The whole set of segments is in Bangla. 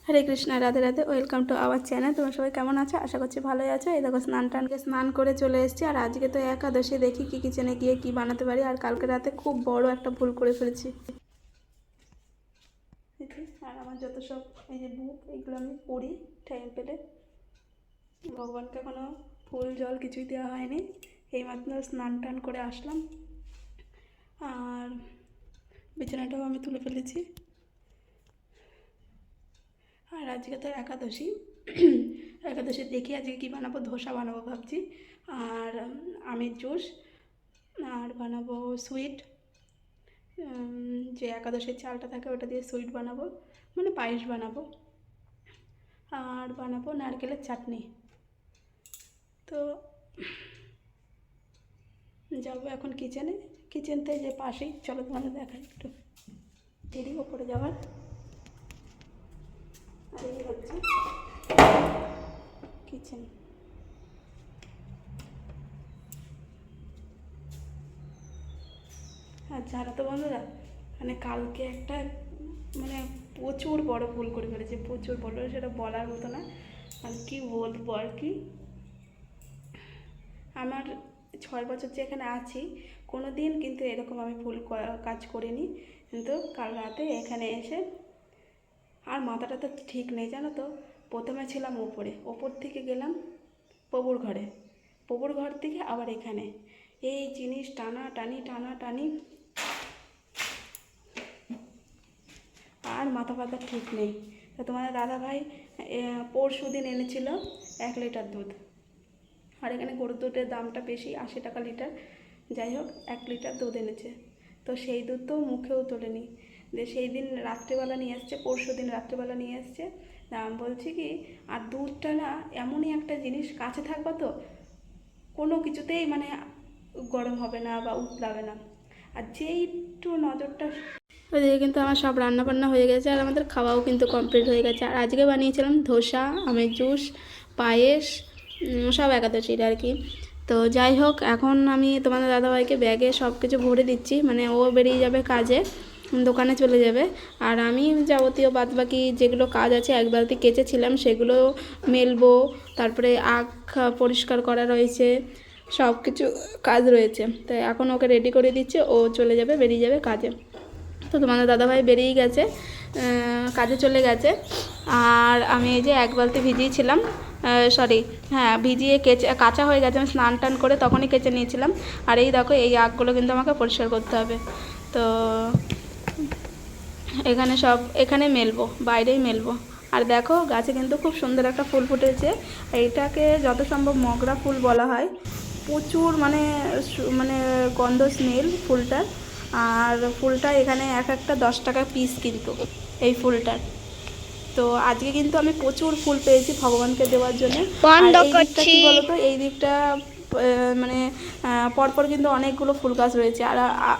Hare Krishna, Radhe Radhe. Welcome to our channel. তোমরা সবাই কেমন আছো? আশা করছি ভালোই আছো। এই দেখো স্নান করে চলে এসেছি। আর আজকে তো একাদশী, দেখি কি কিচেনে গিয়ে কি বানাতে পারি। আর কালকে রাতে খুব বড় একটা ভুল করে ফেলেছি। আর আমার যত সব এই যে বুক, এইগুলো আমি পড়ি টাইম পেলে। ভগবানকে এখনো ফুল জল কিছুই দেওয়া হয়নি, এইমাত্র স্নান করে আসলাম। আর বিছানাটাও আমি তুলে ফেলেছি। আর আজকে তো একাদশী। একাদশী দেখি আজকে কী বানাবো। ধোসা বানাবো ভাবছি, আর আমের জুস, আর বানাবো সুইট। যে একাদশীর চালটা থাকে ওটা দিয়ে সুইট বানাবো, মানে পায়েস বানাবো। আর বানাবো নারকেলের চাটনি। তো যাবো এখন কিচেনে। কিচেনতে যে পাশেই, চলো তোমাদের দেখাই একটু। দেরি ওপরে যাওয়ার। আর এই হচ্ছে কিচেন। আর জানো তো বন্ধুরা, মানে কালকে একটা মানে প্রচুর বড় ভুল করে ফেলেছে, প্রচুর বড়, সেটা বলার মতো না। মানে কী বলবো আর কি। আমার 6 বছর যে এখানে আছি, কোনো দিন কিন্তু এরকম আমি ভুল কাজ করিনি। কিন্তু কাল রাতে এখানে এসে, আর মাথাটা তো ঠিক নেই জানো তো। প্রথমে ছিলাম ওপর থেকে গেলাম প্রভুর ঘরে, প্রভুর ঘর থেকে আবার এখানে, এই জিনিস টানাটানি আর মাথা ফাথা ঠিক নেই। তো তোমাদের দাদাভাই পরশু দিন এনেছিল 1 লিটার দুধ। আর এখানে গরুর দুধের দামটা বেশি, 80 টাকা লিটার। যাই হোক, 1 লিটার দুধ এনেছে। তো সেই দুধ তো মুখেও তোলেনি। যে সেই দিন রাত্রেবেলা নিয়ে এসছে, পরশু দিন রাত্রেবেলা নিয়ে এসছে। আমি বলছি কি, আর দুধটা না এমনই একটা জিনিস, কাছে থাকবা তো কোনো কিছুতেই মানে গরম হবে না বা উতলাবে না। আর যেই একটু নজরটা, ওইদিকে কিন্তু আমার সব রান্নাবান্না হয়ে গেছে, আর আমাদের খাওয়াও কিন্তু কমপ্লিট হয়ে গেছে। আর আজকে বানিয়েছিলাম ধোসা, আমের জুস, পায়েস, সব একাদশীর আর কি। তো যাই হোক, এখন আমি তোমাদের দাদাভাইকে ব্যাগে সব কিছু ভরে দিচ্ছি, মানে ও বেরিয়ে যাবে কাজে, দোকানে চলে যাবে। আর আমি যাবতীয় বাদবাকি যেগুলো কাজ আছে, এক বালতি কেচেছিলাম সেগুলো মেলবো। তারপরে আখ পরিষ্কার করা রয়েছে, সব কিছু কাজ রয়েছে। তো এখন ওকে রেডি করে দিচ্ছে, ও চলে যাবে, বেরিয়ে যাবে কাজে। তো তোমাদের দাদাভাই বেরিয়ে গেছে, কাজে চলে গেছে। আর আমি এই যে 1 বালতি ভিজিয়েছিলাম, ভিজিয়ে কাঁচা হয়ে গেছে। আমি স্নান করে তখনই কেচে নিয়েছিলাম। আর এই দেখো, এই আগগুলো কিন্তু আমাকে পরিষ্কার করতে হবে। তো এখানে মেলবো, বাইরেই মেলবো। আর দেখো, গাছে কিন্তু খুব সুন্দর একটা ফুল ফুটেছে। এইটাকে যত সম্ভব মগরা ফুল বলা হয়। প্রচুর মানে মানে গন্ধ, স্মেল ফুলটার। আর ফুলটা এখানে একটা 10 টাকা পিস কিন্তু এই ফুলটার। তো আজকে কিন্তু আমি প্রচুর ফুল পেয়েছি ভগবানকে দেওয়ার জন্য। আর এই দিকটা কী বলতো, এই দিকটা মানে পরপর কিন্তু অনেকগুলো ফুল গাছ রয়েছে। আর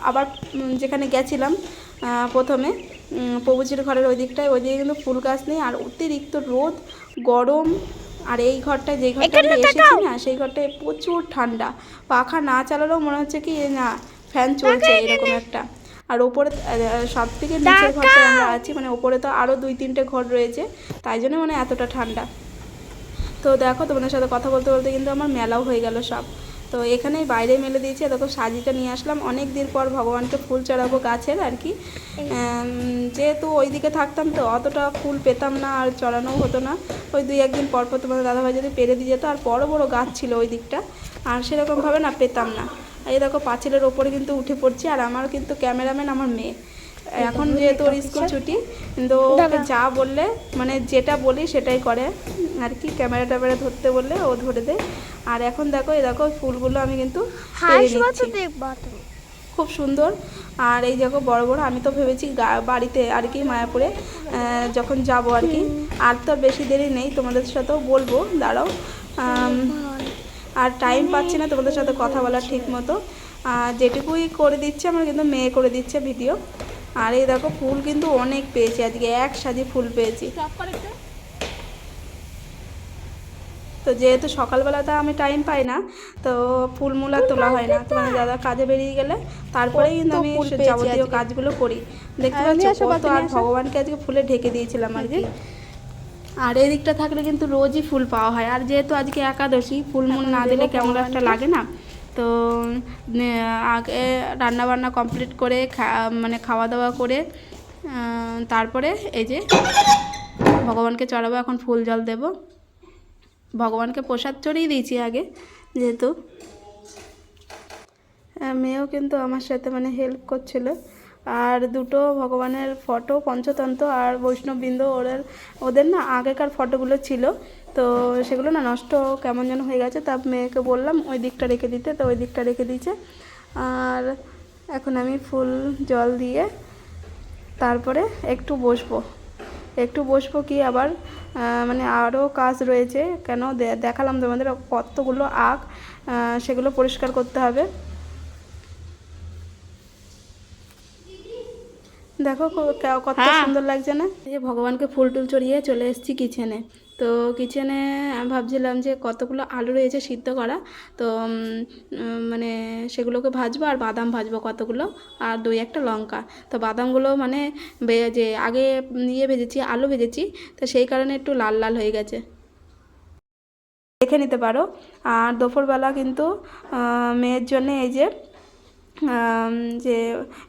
আবার যেখানে গেছিলাম প্রথমে প্রভুজির ঘরের ওই দিকে কিন্তু ফুল গাছ নেই। আর অতিরিক্ত রোদ, গরম। আর এই ঘরটায়, যে ঘরটা আমি এসেছি না, সেই ঘরটায় প্রচুর ঠান্ডা। পাখা না চালালেও মনে হচ্ছে কি না, ফ্যান চলছে এরকম একটা। আর ওপরে সব থেকে নিচের ঘরটায় আমরা আছি, মানে ওপরে তো আরও 2-3টে ঘর রয়েছে, তাই জন্য মানে এতটা ঠান্ডা। তো দেখো, তোমাদের সাথে কথা বলতে বলতে কিন্তু আমার মেলাও হয়ে গেল সব। তো এখানেই বাইরে মেলে দিয়েছি। দেখো, সাজিটা নিয়ে আসলাম, অনেক দিন পর ভগবানকে ফুল চড়াবো গাছের আর কি। যেহেতু ওই দিকে থাকতাম তো অতটা ফুল পেতাম না, আর চড়ানোও হতো না। ওই 2-1 দিন পর পর তোমাদের দাদাভাই যদি পেরে দিয়ে যেত। আর বড় বড় গাছ ছিল ওই দিকটা, আর সেরকমভাবে না পেতাম না। এই দেখো, পাঁচিলের ওপরে কিন্তু উঠে পড়ছি। আর আমার কিন্তু ক্যামেরাম্যান আমার মেয়ে। এখন যেহেতু ওর স্কুল ছুটি, কিন্তু ওকে যা বললে, মানে যেটা বলি সেটাই করে আর কি। ক্যামেরা ট্যামেরা ধরতে বললে ও ধরে দেয়। আর এখন দেখো, এই দেখো ফুলগুলো আমি কিন্তু পেরে নিচ্ছি, খুব সুন্দর। আর এই দেখো বড় বড়, আমি তো ভেবেছি বাড়িতে আর কি, মায়াপুরে যখন যাব আর কি। আর তো বেশি দেরি নেই, তোমাদের সাথেও বলবো, দাঁড়াও। আর টাইম পাচ্ছি না তোমাদের সাথে কথা বলার ঠিক মতো। যেটুকুই করে দিচ্ছে আমার, কিন্তু মেয়ে করে দিচ্ছে ভিডিও। আর এই দেখো, ফুল কিন্তু অনেক পেয়েছি আজকে, 1 সাজি ফুল পেয়েছি। তো যেহেতু সকালবেলাটা আমি টাইম পাই না, তো ফুলমূলা তোলা হয় না। তোমার দাদা কাজে বেরিয়ে গেলে তারপরেই কিন্তু আমি যাবতীয় কাজগুলো করি। দেখতে পাচ্ছ কত। আর ভগবানকে আজকে ফুলে ঢেকে দিয়েছিলাম আর কি। আর এই দিকটা থাকলে কিন্তু রোজই ফুল পাওয়া হয়। আর যেহেতু আজকে একাদশী, ফুল মুল না দিলে কেমন একটা লাগে না। তো আগে রান্নাবান্না কমপ্লিট করে মানে খাওয়া দাওয়া করে তারপরে এই যে ভগবানকে চড়াবো। এখন ফুল জল দেব, ভগবানকে প্রসাদ চড়িয়ে দিয়েছি আগে যেহেতু। মেয়েও কিন্তু আমার সাথে মানে হেল্প করছিল। আর দুটো ভগবানের ফটো, পঞ্চতন্ত্র আর বৈষ্ণববৃন্দ, ওদের না আগেকার ফটোগুলো ছিল, তো সেগুলো না নষ্ট কেমন যেন হয়ে গেছে। তা মেয়েকে বললাম ওই দিকটা রেখে দিতে, তো ওই দিকটা রেখে দিয়েছে। আর এখন আমি ফুল জল দিয়ে তারপরে একটু বসবো কি আবার মানে আরও কাজ রয়েছে। কেন দেখালাম তোমাদের কতগুলো আগ, সেগুলো পরিষ্কার করতে হবে। দেখো কত সুন্দর লাগছে না? এই যে ভগবানকে ফুল টুল চড়িয়ে চলে এসেছি কিচেনে। তো কিচেনে ভাবছিলাম যে কতগুলো আলু রয়েছে সিদ্ধ করা, তো মানে সেগুলোকে ভাজবো, আর বাদাম ভাজবো কতগুলো, আর 2-1টা লঙ্কা। তো বাদামগুলো মানে যে আগে ভেজেছি, আলু ভেজেছি, তো সেই কারণে একটু লাল লাল হয়ে গেছে, দেখে নিতে পারো। আর দুপুরবেলা কিন্তু মেয়ের জন্য এই যে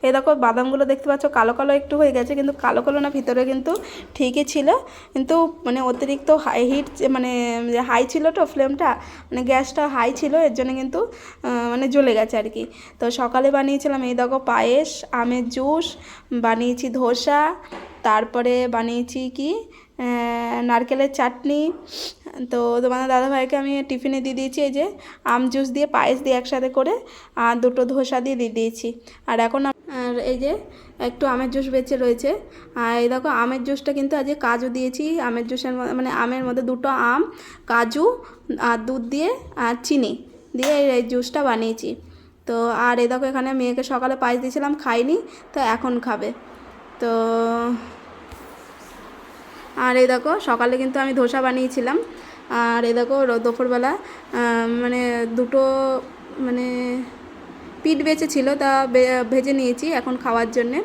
এই দেখো বাদামগুলো দেখতে পাচ্ছ কালো কালো একটু হয়ে গেছে, কিন্তু কালো কালো না, ভিতরে কিন্তু ঠিকই ছিল। কিন্তু মানে অতিরিক্ত হিট মানে হাই ছিল তো, ফ্লেমটা মানে গ্যাসটা হাই ছিল, এর জন্য কিন্তু মানে জ্বলে গেছে আর কি। তো সকালে বানিয়েছিলাম এই দেখো পায়েস, আমের জুস বানিয়েছি, ধোসা, তারপরে বানিয়েছি কি নারকেলের চাটনি। তো তোমাদের দাদাভাইকে আমি টিফিনে দিয়ে দিয়েছি এই যে আম জুস দিয়ে, পায়েস দিয়ে একসাথে করে, আর 2টো ধোসা দিয়ে দিয়েছি। আর এখন আর এই যে একটু আমের জুস বেঁচে রয়েছে। আর এই দেখো আমের জুসটা কিন্তু আজকে কাজু দিয়েছি। আমের জুসের মানে আমের মধ্যে 2টো আম, কাজু আর দুধ দিয়ে আর চিনি দিয়ে এই জুসটা বানিয়েছি। তো আর এই দেখো এখানে মেয়েকে সকালে পায়েস দিয়েছিলাম, খাইনি, তো এখন খাবে। তো আর এই দেখো সকালে কিন্তু আমি ধোসা বানিয়েছিলাম। আর এই দেখো দুপুরবেলা মানে 2টো মানে পিঠ বেঁচে ছিল, তা ভেজে নিয়েছি এখন খাওয়ার জন্যে।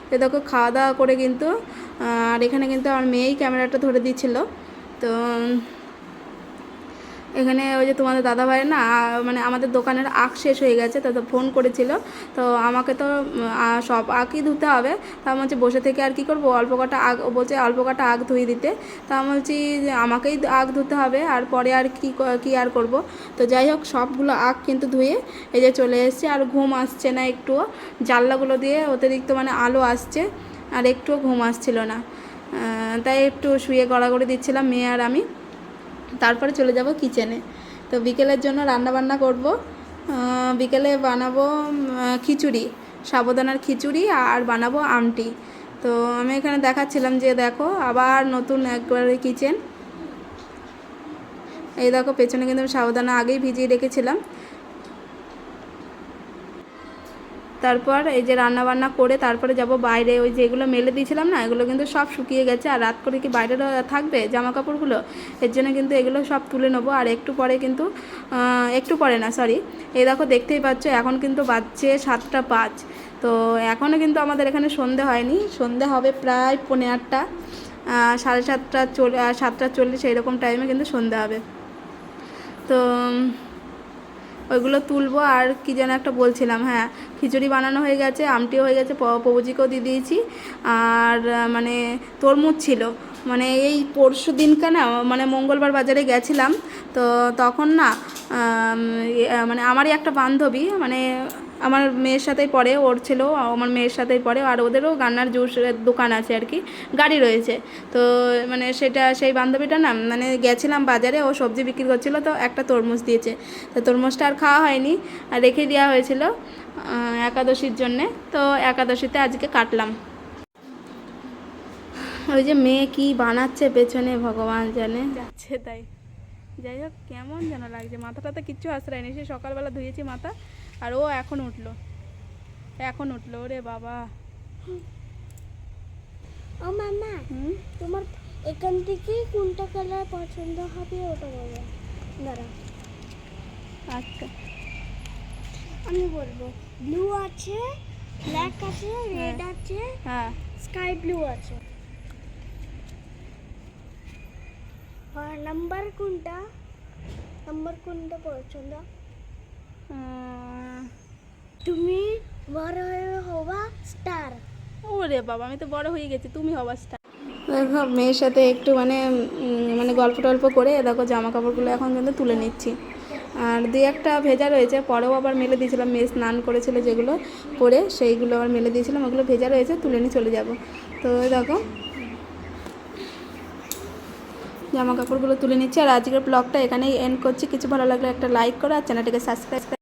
তো দেখো খাওয়া দাওয়া করে কিন্তু আর এখানে কিন্তু আমার মেয়েই ক্যামেরাটা ধরে দিচ্ছিল। তো এখানে ওই যে তোমাদের দাদাভাইয়ের না মানে আমাদের দোকানের আখ শেষ হয়ে গেছে, তো ফোন করেছিল। তো আমাকে তো সব আখই ধুতে হবে, তা আমি বলছি বসে থেকে আর কি করবো, অল্প কটা আগ, বলছে অল্প কটা আগ ধুয়ে দিতে। তা আমি বলছি যে আমাকেই আগ ধুতে হবে, আর পরে আর কি আর করব। তো যাই হোক সবগুলো আগ কিন্তু ধুয়ে এই যে চলে এসেছে। আর ঘুম আসছে না একটুও, জানলাগুলো দিয়ে অতিরিক্ত মানে আলো আসছে, আর একটুও ঘুম আসছিল না। তাই একটু শুয়ে গড়াগড়ি দিচ্ছিলাম মেয়ে আর আমি। তারপরে চলে যাব কিচেনে। তো বিকেলের জন্য রান্নাবান্না করব। বিকেলে বানাবো খিচুড়ি, সাবুদানার খিচুড়ি, আর বানাবো আমটি। তো আমি এখানে দেখাচ্ছিলাম যে দেখো আবার নতুন একবারে কিচেন। এই দেখো পেছনে কিন্তু সাবুদানা আগেই ভিজিয়ে রেখেছিলাম। তারপর এই যে রান্নাবান্না করে তারপরে যাব বাইরে। ওই যেগুলো মেলে দিয়েছিলাম না, এগুলো কিন্তু সব শুকিয়ে গেছে, আর রাত করে কি বাইরে থাকবে জামা কাপড়গুলো, এর জন্য কিন্তু এগুলো সব তুলে নেবো। আর একটু পরে কিন্তু একটু পরে না সরি, এই দেখো দেখতেই পাচ্ছ এখন কিন্তু বাজছে 7টা 5। তো এখনও কিন্তু আমাদের এখানে সন্ধে হয়নি, সন্ধে হবে প্রায় 8:45, 7:40 এইরকম টাইমে কিন্তু সন্ধে হবে। তো ওইগুলো তুলবো। আর কি যেন একটা বলছিলাম, হ্যাঁ খিচুড়ি বানানো হয়ে গেছে, আমটিও হয়ে গেছে, প্রভুজিকেও দিয়ে দিয়েছি। আর মানে তরমুজ ছিল, মানে এই পরশু দিনকে না মানে মঙ্গলবার বাজারে গেছিলাম, তো তখন না মানে আমারই একটা বান্ধবী মানে আমার মেয়ের সাথেই পড়ে, ওর ছেলেও আমার মেয়ের সাথেই পড়ে, আর ওদেরও গান্নার জুসের দোকান আছে আর কি, গাড়ি রয়েছে। তো মানে সেই বান্ধবীটা না মানে গেছিলাম বাজারে, ও সবজি বিক্রি করছিলো, তো একটা তরমুজ দিয়েছে। তো তরমুজটা আর খাওয়া হয়নি, আর রেখে দেওয়া হয়েছিল একাদশীর জন্যে। তো একাদশীতে আজকে কাটলাম। ওই যে মেয়ে কি বানাচ্ছে পেছনে ভগবান জানে, যাচ্ছে তাই। যাই হোক কেমন যেন লাগছে, মাথাটাতে কিচ্ছু আশ্রয়নি, সে সকালবেলা ধুয়েছি মাথা, আর ও এখন উঠলো রে বাবা। ও মামা, তোমার এখান থেকে কোনটা কালার পছন্দ হবে ওটা বলো। দাঁড়া, আচ্ছা আমি বলবো। ব্লু আছে, ব্ল্যাক আছে, রেড আছে, হ্যাঁ স্কাই ব্লু আছে। নাম্বার কোনটা পছন্দ? তুমি বড় হয়ে হবা স্টার। ওরে বাবা, আমি তো বড় হয়ে গেছি, তুমি হবা স্টার। দেখো মেয়ের সাথে একটু মানে গল্প টল্প করে দেখো জামা কাপড়গুলো এখন কিন্তু তুলে নিচ্ছি। আর দুই একটা ভেজা রয়েছে, পরেও আবার মেলে দিয়েছিলাম, মেয়ে স্নান করেছিল যেগুলো করে সেইগুলো আবার মেলে দিয়েছিলাম, ওগুলো ভেজা রয়েছে, তুলে নিয়ে চলে যাব। তো দেখো জামা কাপড়গুলো তুলে নিচ্ছি। আর আজকের ব্লগটা এখানেই এন্ড করছি। কিছু ভালো লাগলে একটা লাইক করো আর চ্যানেলটাকে সাবস্ক্রাইব